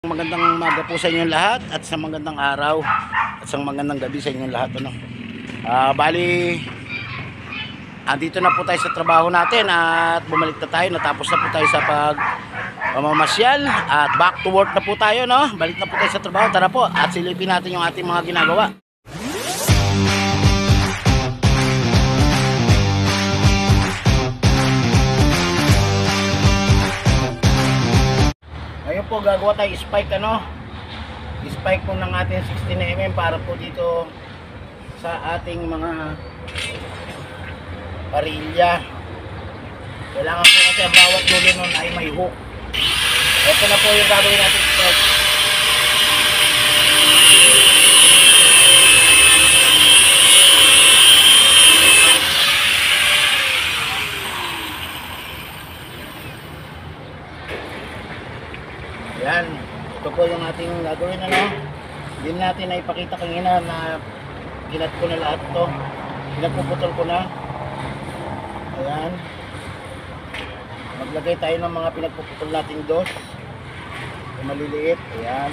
Magandang umaga po sa inyong lahat at sa magandang araw at sa magandang gabi sa inyong lahat. Bali, andito na po tayo sa trabaho natin at bumalik na tayo. Natapos na po tayo sa pamamasyal at back to work na po tayo, no? Balik na po tayo sa trabaho. Tara po at silipin natin yung ating mga ginagawa. Ngayon po gagawa tayo spike, spike po ng ating 16mm para po dito sa ating mga parilya. Kailangan po kasi ang bawat dulo nun ay may hook. Ito na po yung gagawin natin spike. Yan, ito po yung ating gagawin, Hindi natin na ipakita kanina na ginat ko na lahat ito. Pinagpuputol ko na. Ayan. Maglagay tayo ng mga pinagpuputol nating dos. Yung maliliit, ayan.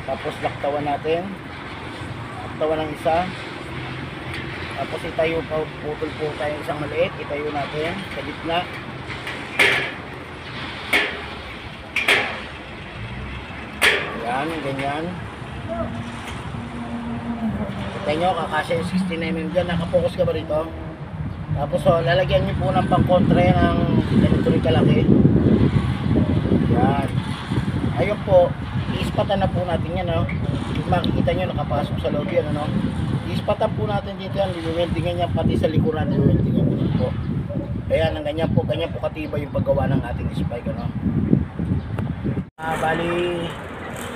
Tapos laktawan natin. Laktawan ng isa. Tapos itayo pa, putol po tayo isang maliit. Itayo natin sa gitna. Yan, ganyan. Kita nyo, kakasya yung 16mm dyan. Nakapokus ka ba rito? Tapos lalagyan nyo po ng pangkontre ng ganito rin kalaki. Yan. Ayun po, iispatan na po natin yan, makikita nyo nakapasok sa loob yan, iispatan po natin dito yan. Liweldingan yan pati sa likuran. Liweldingan po. Ayan, ganyan po katibay yung paggawa ng ating spike, bali,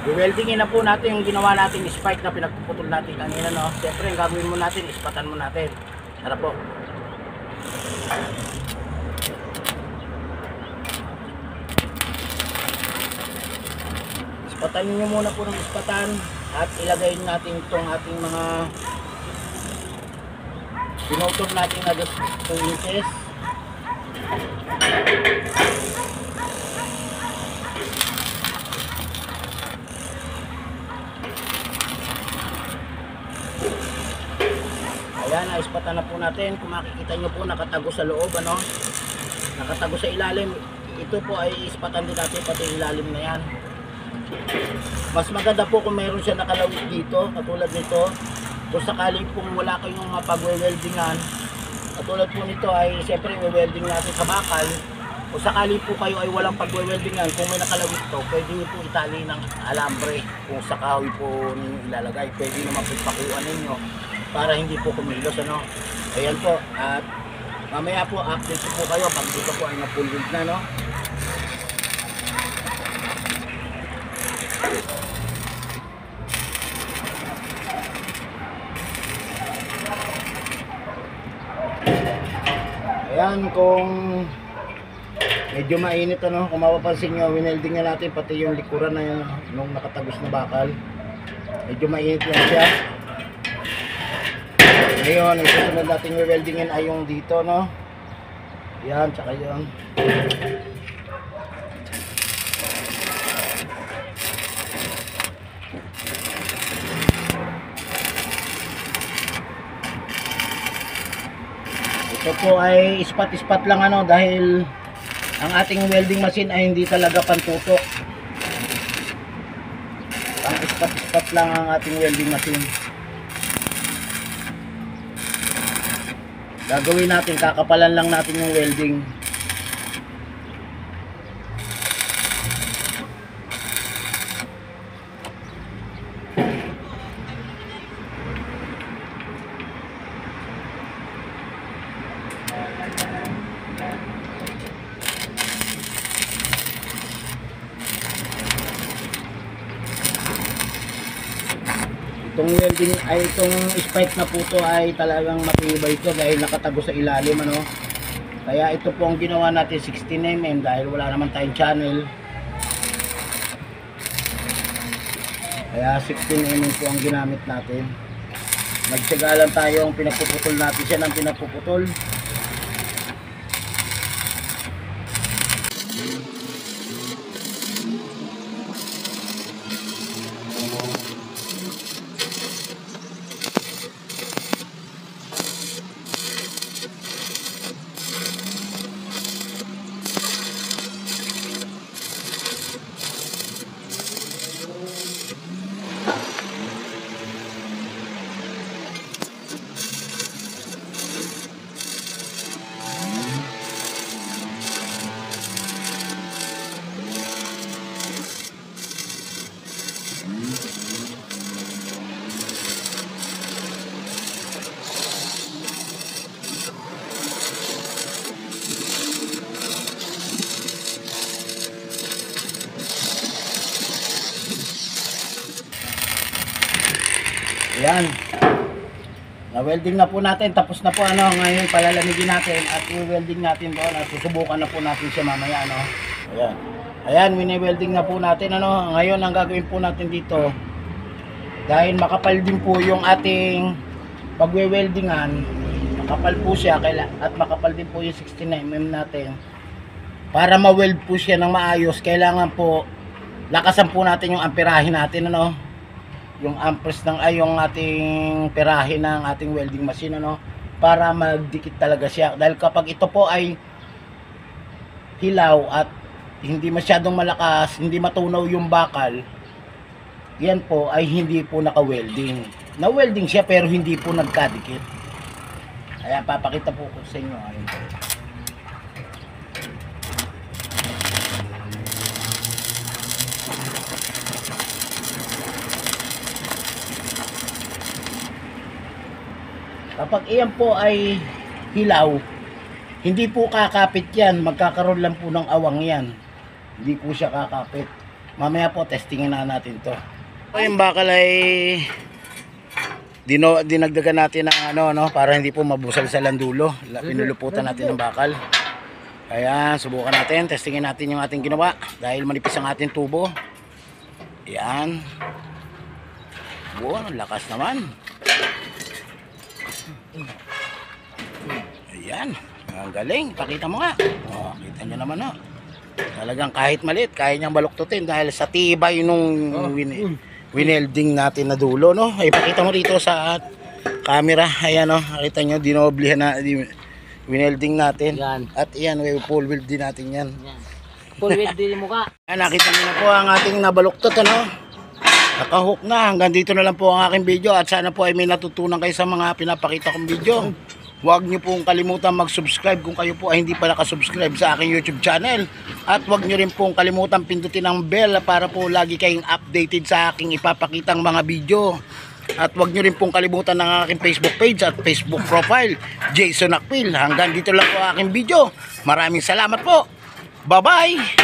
i-weldingin na po natin yung ginawa natin spike na pinagpuputol natin kanina, Siyempre, yung gagawin mo natin, ispatan mo natin. Tara po. Ispatan nyo muna po ng ispatan at ilagay natin itong ating mga pinutol natin na 2 inches. Ayan, naispatan na po natin. Kung makikita nyo po, nakatago sa loob, nakatago sa ilalim. Ito po ay ispatan din natin pati ilalim na yan. Mas maganda po kung mayroon siya nakalawit dito, katulad nito. Kung sakali pong wala kayong mapag-weldingan, katulad po nito ay siyempre i-welding natin sa bakal. Kung sakali po kayo ay walang pag-weldingan, kung may nakalawit to, pwede nyo po itali ng alambre. Kung sa kahoy po ninyo ilalagay, pwede naman po pakuan ninyo para hindi po kumilos, Ayan po, at mamaya po update po kayo pag dito po ay na-full weld na, Ayan, kung medyo mainit, kung mapapansin nyo, winelding na natin pati yung likuran na yung nakatagos na bakal. Medyo mainit lang siya. Ngayon, isusunod natin yung weldingin ay yung dito, Yan, tsaka yun. Ito po ay ispat-ispat lang, dahil ang ating welding machine ay hindi talaga pantutok. Ang ispat-ispat lang ang ating welding machine. Gagawin natin, kakapalan lang natin yung welding. Itong welding ay itong spike na po to ay talagang matibay ito dahil nakatago sa ilalim, Kaya ito po ang ginawa natin 16mm dahil wala naman tayong channel. Kaya 16mm po ang ginamit natin. Magtiyaga lang tayo, ang pinapuputol natin siya ng pinapuputol. Ayan. Na-welding na po natin. Tapos na po ano. Ngayon palalamigin natin at i-welding natin doon. At susubukan na po natin siya mamaya ano. Ayan. Ayan, wini-welding na po natin ano. Ngayon ang gagawin po natin dito. Dahil makapal din po yung ating pagwe-weldingan. Makapal po siya. At makapal din po yung 16mm natin. Para ma-weld po siya ng maayos. Kailangan po lakasan po natin yung amperahe natin ano. Yung amperes ng yung ating perahe ng ating welding machine ano, para magdikit talaga siya. Dahil kapag ito po ay hilaw at hindi masyadong malakas, hindi matunaw yung bakal, yan po ay hindi po naka-welding. Na-welding siya pero hindi po nagkadikit. Kaya papakita po ko sa inyo. Ayun po. Kapag iyan po ay hilaw, hindi po kakapit yan. Magkakaroon lang po ng awang yan. Hindi po siya kakapit. Mamaya po, testingin na natin to. Yung bakal ay dinagdagan natin ng ano, para hindi po mabusal sa landulo. Pinuluputan natin ng bakal. Ayan, subukan natin. Testingin natin yung ating ginawa. Dahil manipis ang ating tubo. Ayan. Wow, lakas naman. Ayan, ang galing, pakita mo nga. Oh, kita nyo naman oh. Talagang kahit maliit, kaya niyang baluktutin dahil sa tibay nung winelding natin na dulo no. Ay pakita mo rito sa camera. Ayan oh, nakita nyo, dinoblihan na winelding natin. Yan. At ayan, full weld din natin yan. Full weld din mo ka. Ayan, nakita nyo na po ang ating nabaluktot ano. Nakahook na. Hanggang dito na lang po ang aking video at sana po ay may natutunan kayo sa mga pinapakita kong video. Huwag nyo pong kalimutan mag-subscribe kung kayo po ay hindi pa nakasubscribe sa aking YouTube channel. At huwag nyo rin pong kalimutan pindutin ang bell para po lagi kayong updated sa aking ipapakitang mga video. At huwag nyo rin pong kalimutan ng aking Facebook page at Facebook profile, Jason Akpil. Hanggang dito lang po ang aking video. Maraming salamat po. Bye-bye!